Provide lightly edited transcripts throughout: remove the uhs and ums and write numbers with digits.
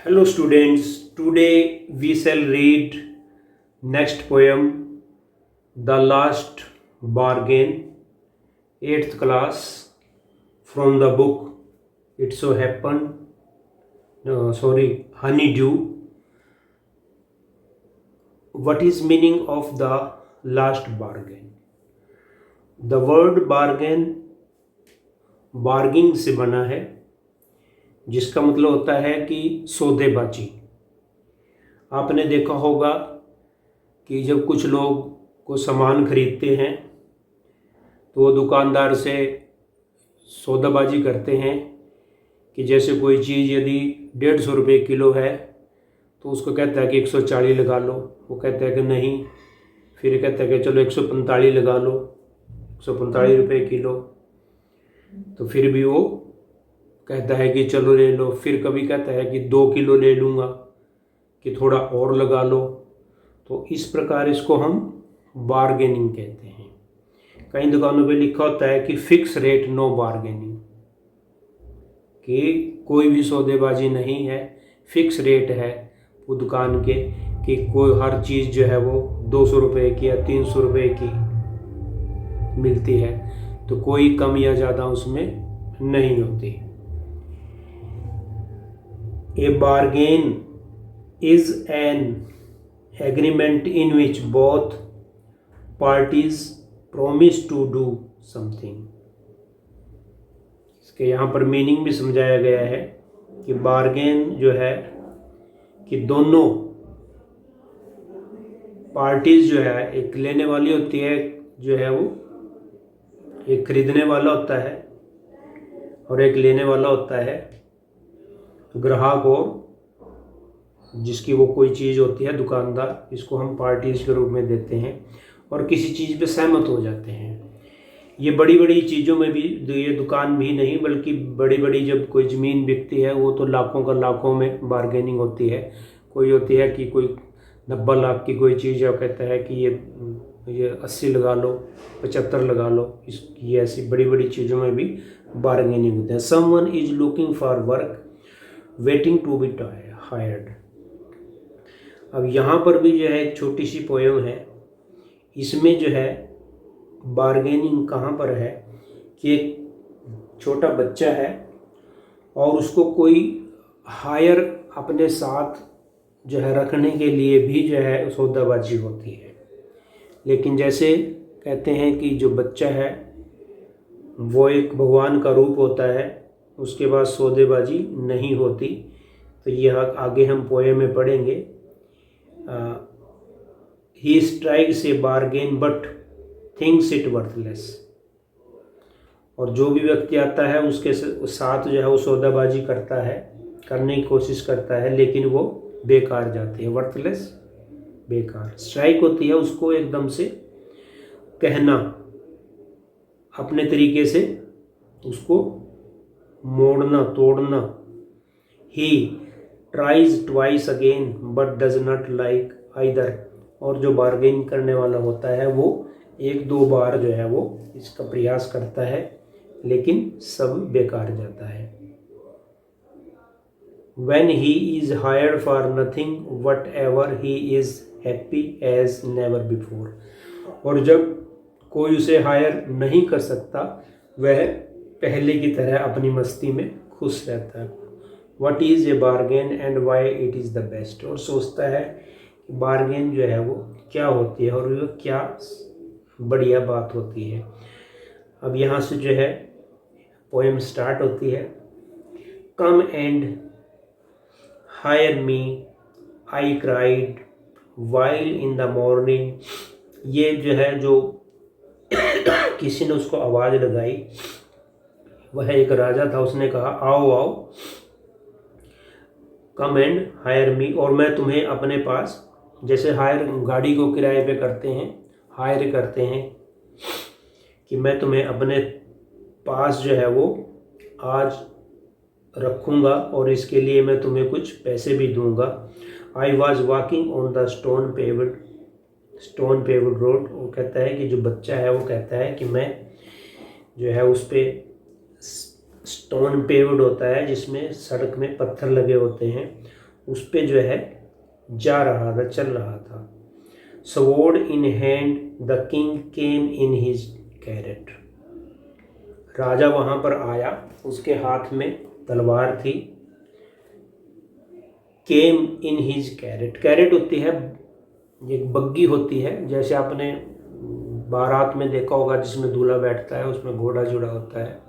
Hello students, today we shall read next poem, The Last Bargain, 8th class, from the book It So Happened, Honeydew. What is meaning of the last bargain? The word bargain barging से बना है, जिसका मतलब होता है कि सौदेबाजी। आपने देखा होगा कि जब कुछ लोग को सामान खरीदते हैं तो वो दुकानदार से सौदाबाजी करते हैं कि जैसे कोई चीज़ यदि 150 रुपये किलो है तो उसको कहता है कि 140 लगा लो, वो कहता है कि नहीं, फिर कहता है कि चलो 145 लगा लो, 145 रुपये किलो, तो फिर भी वो कहता है कि चलो ले लो। फिर कभी कहता है कि 2 किलो ले लूँगा, कि थोड़ा और लगा लो। तो इस प्रकार इसको हम बार्गेनिंग कहते हैं। कई दुकानों पे लिखा होता है कि फिक्स रेट नो बार्गेनिंग, कि कोई भी सौदेबाजी नहीं है, फिक्स रेट है वो दुकान के, कि कोई हर चीज़ जो है वो 200 रुपये की या 300 रुपये की मिलती है, तो कोई कम या ज़्यादा उसमें नहीं होती। ए bargain is an agreement in which both parties promise to do something। इसके यहाँ पर मीनिंग भी समझाया गया है कि बार्गेन जो है कि दोनों पार्टीज जो है, एक लेने वाली होती है जो है वो, एक खरीदने वाला होता है और एक लेने वाला होता है, ग्राहक और जिसकी वो कोई चीज़ होती है दुकानदार, इसको हम पार्टीज के रूप में देते हैं और किसी चीज़ पे सहमत हो जाते हैं। ये बड़ी बड़ी चीज़ों में भी, ये दुकान भी नहीं बल्कि बड़ी बड़ी जब कोई ज़मीन बिकती है वो तो लाखों का लाखों में बार्गेनिंग होती है। कोई होती है कि कोई 90 लाख की कोई चीज़ है, वो कहता है कि ये 80 लगा लो, 75 लगा लो। ये ऐसी बड़ी बड़ी चीज़ों में भी बार्गेनिंग होती है। Someone is looking for work waiting to be hired. अब यहाँ पर भी जो है एक छोटी सी पोएम है, इसमें जो है बार्गेनिंग कहाँ पर है कि एक छोटा बच्चा है और उसको कोई हायर अपने साथ जो है रखने के लिए भी जो है सौदाबाजी होती है। लेकिन जैसे कहते हैं कि जो बच्चा है वो एक भगवान का रूप होता है, उसके बाद सौदेबाजी नहीं होती। तो यह आगे हम पोएम में पढ़ेंगे। he strikes a bargain but thinks it worthless। और जो भी व्यक्ति आता है उसके साथ जो है वो सौदाबाजी करता है, करने की कोशिश करता है, लेकिन वो बेकार जाती है। वर्थलेस, बेकार। स्ट्राइक होती है उसको एकदम से कहना, अपने तरीके से उसको मोड़ना, तोड़ना। he tries twice again but does not like either। और जो बार्गेन करने वाला होता है वो 1-2 बार जो है वो इसका प्रयास करता है, लेकिन सब बेकार जाता है। When he is hired for nothing whatever he is happy as never before। और जब कोई उसे हायर नहीं कर सकता वह पहले की तरह अपनी मस्ती में खुश रहता है। What is a bargain and why it is the best। और सोचता है कि बार्गेन जो है वो क्या होती है और वो क्या बढ़िया बात होती है। अब यहाँ से जो है पोएम स्टार्ट होती है। Come and hire me, I cried while in the morning। ये जो है जो किसी ने उसको आवाज़ लगाई, वह एक राजा था, उसने कहा आओ आओ, कम एंड हायर मी, और मैं तुम्हें अपने पास, जैसे हायर गाड़ी को किराए पे करते हैं, हायर करते हैं, कि मैं तुम्हें अपने पास जो है वो आज रखूँगा और इसके लिए मैं तुम्हें कुछ पैसे भी दूँगा। I was walking on the stone paved road. वो कहता है कि जो बच्चा है वो कहता है कि मैं जो है उस पर स्टोन पेव्ड होता है जिसमें सड़क में पत्थर लगे होते हैं, उस पे जो है जा रहा था, चल रहा था। Sword in hand the king came in his chariot. राजा वहां पर आया, उसके हाथ में तलवार थी। Came in his chariot, chariot होती है एक बग्गी होती है, जैसे आपने बारात में देखा होगा जिसमें दूल्हा बैठता है, उसमें घोड़ा जुड़ा होता है,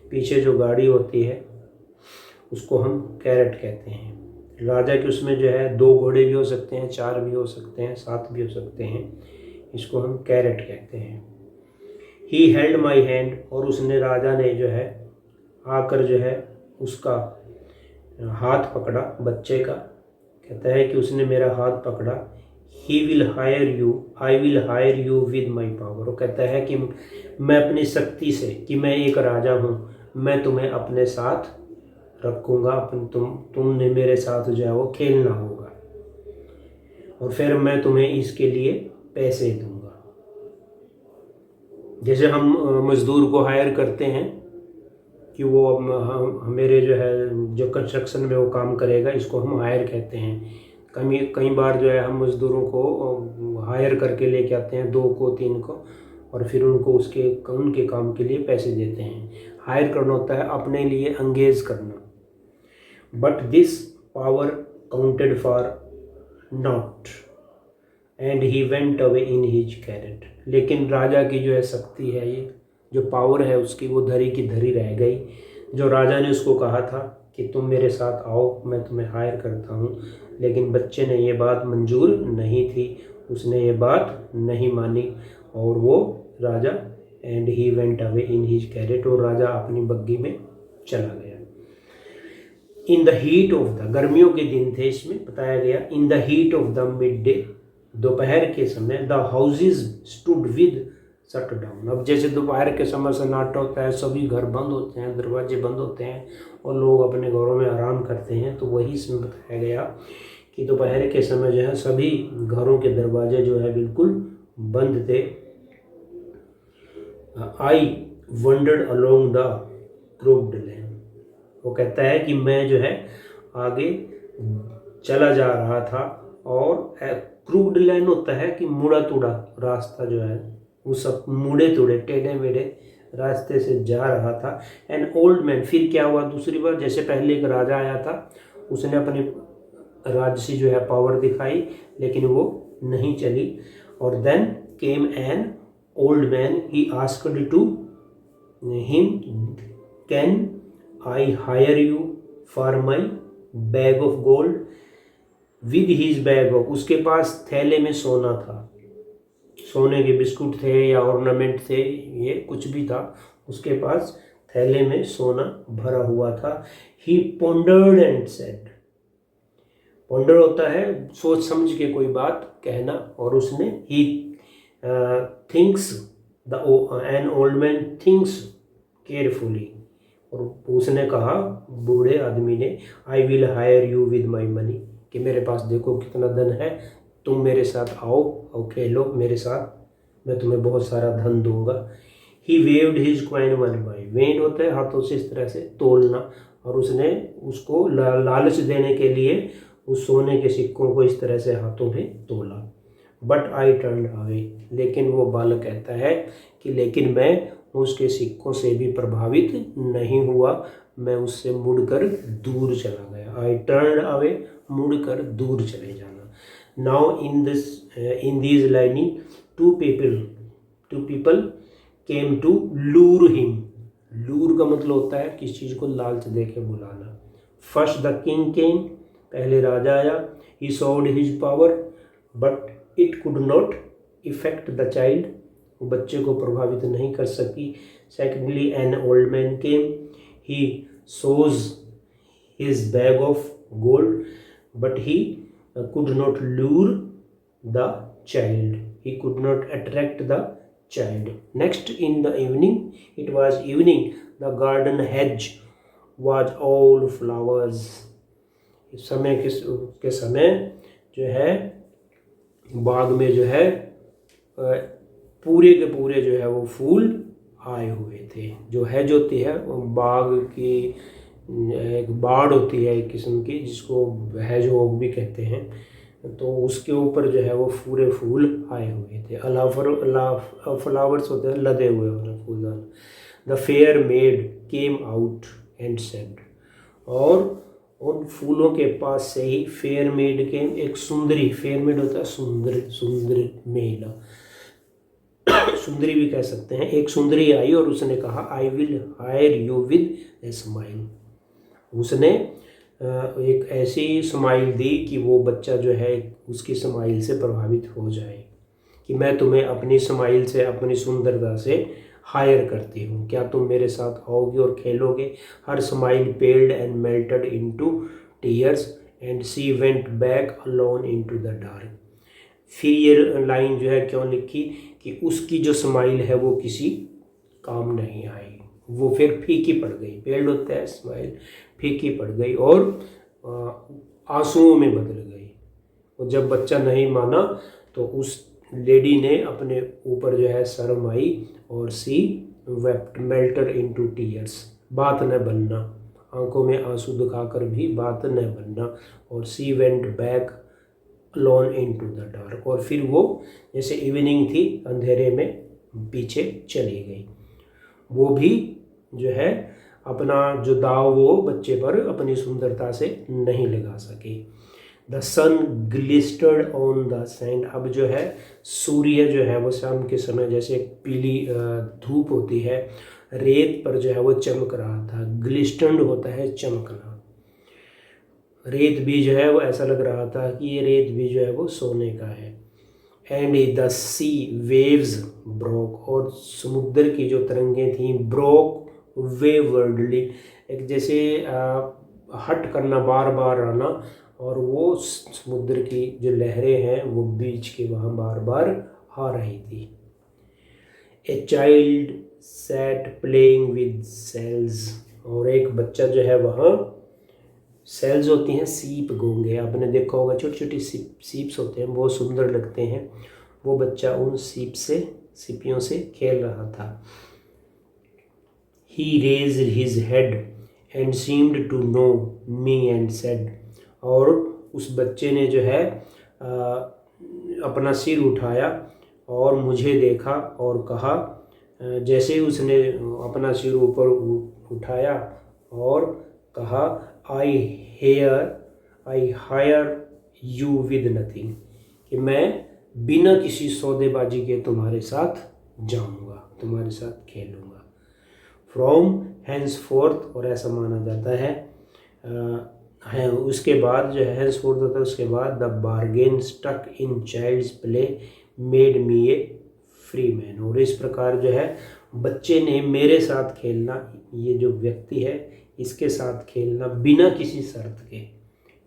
पीछे जो गाड़ी होती है उसको हम कैरेट कहते हैं। राजा के उसमें जो है 2 घोड़े भी हो सकते हैं, 4 भी हो सकते हैं, 7 भी हो सकते हैं, इसको हम कैरेट कहते हैं। ही हेल्ड माई हैंड, और उसने, राजा ने जो है आकर जो है उसका हाथ पकड़ा, बच्चे का। कहता है कि उसने मेरा हाथ पकड़ा। He will hire you, I will hire you with my power. वो कहता है कि मैं अपनी शक्ति से, कि मैं एक राजा हूँ, मैं तुम्हें अपने साथ रखूँगा, तुमने मेरे साथ जो है वो खेलना होगा, और फिर मैं तुम्हें इसके लिए पैसे दूंगा। जैसे हम मजदूर को हायर करते हैं कि वो मेरे जो है जो कंस्ट्रक्शन में वो काम करेगा, इसको हम हायर कहते हैं। कई बार जो है हम मजदूरों को हायर करके लेके आते हैं, 2 को 3 को, और फिर उनको उनके काम के लिए पैसे देते हैं। हायर करना होता है अपने लिए एंगेज करना। But this power counted for naught and he went away in his cart. लेकिन राजा की जो है शक्ति है, ये जो पावर है उसकी, वो धरी की धरी रह गई। जो राजा ने उसको कहा था कि तुम मेरे साथ आओ, मैं तुम्हें हायर करता हूँ, लेकिन बच्चे ने ये बात मंजूर नहीं थी, उसने ये बात नहीं मानी, और वो राजा, and he went away in his chariot, और राजा अपनी बग्गी में चला गया। In the heat of the, गर्मियों के दिन थे इसमें बताया गया, in the heat of the midday, दोपहर के समय, the houses stood with shut down. अब जैसे दोपहर के समय सन्नाटा होता है, सभी घर बंद होते हैं, दरवाजे बंद होते हैं, और लोग अपने घरों में आराम करते हैं, तो वही इसमें बताया गया कि दोपहर के समय जो है सभी घरों के दरवाजे जो है बिल्कुल बंद थे। I wandered along the crooked lane. वो कहता है कि मैं जो है आगे चला जा रहा था, और क्रूक्ड लेन होता है कि मुड़ा तुड़ा रास्ता जो है, वो सब मुड़े तुड़े टेढ़े मेढ़े रास्ते से जा रहा था। एन ओल्ड मैन, फिर क्या हुआ दूसरी बार, जैसे पहले एक राजा आया था, उसने अपनी राजसी जो है पावर दिखाई, लेकिन वो नहीं चली। और then came an old man, he asked to him, can I hire you for my bag of gold. With his bag of, उसके पास थैले में सोना था, सोने के बिस्कुट थे या ऑर्नामेंट थे, ये कुछ भी था, उसके पास थैले में सोना भरा हुआ था। ही पोंडर्ड एंड सेड, पोंडर होता है सोच समझ के कोई बात कहना, और उसने he thinks, the N old man thinks carefully, और उसने कहा, बूढ़े आदमी ने, I will hire you with my money, कि मेरे पास देखो कितना धन है, तुम मेरे साथ आओ और खेलो मेरे साथ, मैं तुम्हें बहुत सारा धन दूंगा। He waved his coin one by, waved होता है हाथों से इस तरह से तोलना, और उसने उसको लालच देने के लिए उस सोने के सिक्कों को इस तरह से हाथों में तोला। बट आई टर्न अवे, लेकिन वो बालक कहता है कि लेकिन मैं उसके सिक्कों से भी प्रभावित नहीं हुआ, मैं उससे मुड़कर दूर चला गया। आई टर्न अवे, मुड़कर दूर चले जाना। Now in these lining two people came to lure him. Lure का मतलब होता है किसी चीज़ को लालच दे के बुलाना। फर्स्ट द किंग केम, पहले राजा आया। He showed his power but it could not effect the child, वो बच्चे को प्रभावित नहीं कर सकी। Secondly N old man came, he shows his bag of gold but he could not lure the child, he could not attract the child. Next, in the evening, it was evening, the garden hedge was all flowers. इस समय के समय जो है बाग में जो है पूरे के पूरे जो है वो फूल आए हुए थे। जो हैज होती है वो बाग की एक बाड़ होती है एक किस्म की, जिसको हैजहोग भी कहते हैं, तो उसके ऊपर जो है वो पूरे फूल आए हुए थे। फ्लावर्स होते हैं लदे हुए होते फूलदान। The fair made came out and said, और उन फूलों के पास से ही फेयर मेड के एक सुंदरी, फेयर मेड होता है सुंदर महिला, सुंदरी भी कह सकते हैं, एक सुंदरी आई और उसने कहा I will hire you with a smile. उसने एक ऐसी स्माइल दी कि वो बच्चा जो है उसकी स्माइल से प्रभावित हो जाए, कि मैं तुम्हें अपनी स्माइल से, अपनी सुंदरता से हायर करती हूँ, क्या तुम मेरे साथ आओगे और खेलोगे। Her smile paled and melted into tears and she went back alone into the dark. फिर ये लाइन जो है क्यों लिखी कि उसकी जो स्माइल है वो किसी काम नहीं आई, वो फिर फीकी पड़ गई। पेल्ड होता है स्माइल, फीकी पड़ गई और आंसुओं में बदल गई। और जब बच्चा नहीं माना तो उस लेडी ने अपने ऊपर जो है शर्म आई और सी वेप्ट मेल्टेड इनटू टीयर्स, बात न बनना, आंखों में आंसू दिखाकर भी बात न बनना, और she went back alone into the dark, और फिर वो जैसे इवनिंग थी अंधेरे में पीछे चली गई। वो भी जो है अपना जो दाव वो बच्चे पर अपनी सुंदरता से नहीं लगा सकी। The sun glistered on the sand, अब जो है सूर्य जो है वो शाम के समय जैसे पीली धूप होती है, रेत पर जो है वो चमक रहा था। ग्लिस्टर्ड होता है चमकना, रेत भी जो है वो ऐसा लग रहा था कि ये रेत भी जो है वो सोने का है। And the sea waves broke, और समुद्र की जो तरंगें थीं ब्रोक वेवर्डली, एक जैसे हट करना, बार बार आना, और वो समुद्र की जो लहरें हैं वो बीच के वहाँ बार बार आ रही थी। A child sat playing with shells, और एक बच्चा जो है वहाँ, सेल्स होती हैं सीप, घोंगे, आपने देखा होगा छोटी छोटी सीप्स होते हैं, बहुत सुंदर लगते हैं। वो बच्चा उन सीपियों से खेल रहा था। He raised his head and seemed to know me and said, और उस बच्चे ने जो है अपना सिर उठाया और मुझे देखा और कहा, जैसे ही उसने अपना सिर ऊपर उठाया और कहा, आई हायर यू विद नथिंग, कि मैं बिना किसी सौदेबाजी के तुम्हारे साथ जाऊंगा, तुम्हारे साथ खेलूंगा। फ्रॉम हैंसफोर्थ, और ऐसा माना जाता है उसके बाद जो है हैंसफोर्थ होता है, उसके बाद the bargain struck in child's play made me a free man, और इस प्रकार जो है बच्चे ने मेरे साथ खेलना, ये जो व्यक्ति है इसके साथ खेलना बिना किसी शर्त के,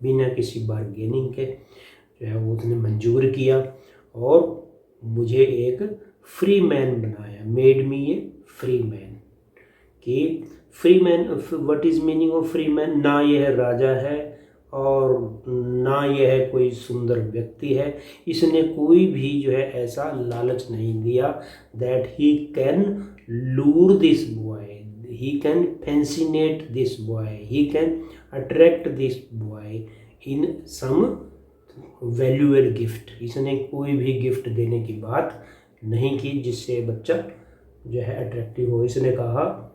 बिना किसी बार्गेनिंग के जो है वो उसने मंजूर किया और मुझे एक फ्री मैन बनाया। Made me a free man, कि free man, what is meaning of free man, ना यह राजा है और ना यह कोई सुंदर व्यक्ति है, इसने कोई भी जो है ऐसा लालच नहीं दिया that he can lure this boy, he can fascinate this boy, he can attract this boy in some valuable gift, इसने कोई भी गिफ्ट देने की बात नहीं की जिससे बच्चा जो है अट्रैक्टिव हो। इसने कहा,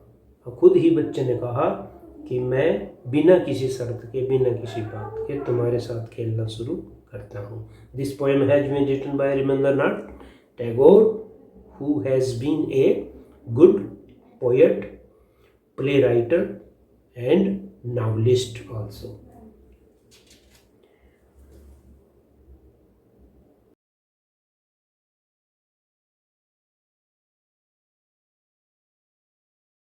खुद ही बच्चे ने कहा कि मैं बिना किसी शर्त के, बिना किसी बात के तुम्हारे साथ खेलना शुरू करता हूँ। This poem has been written by Rabindranath Tagore, who has been a good poet, play writer and novelist also.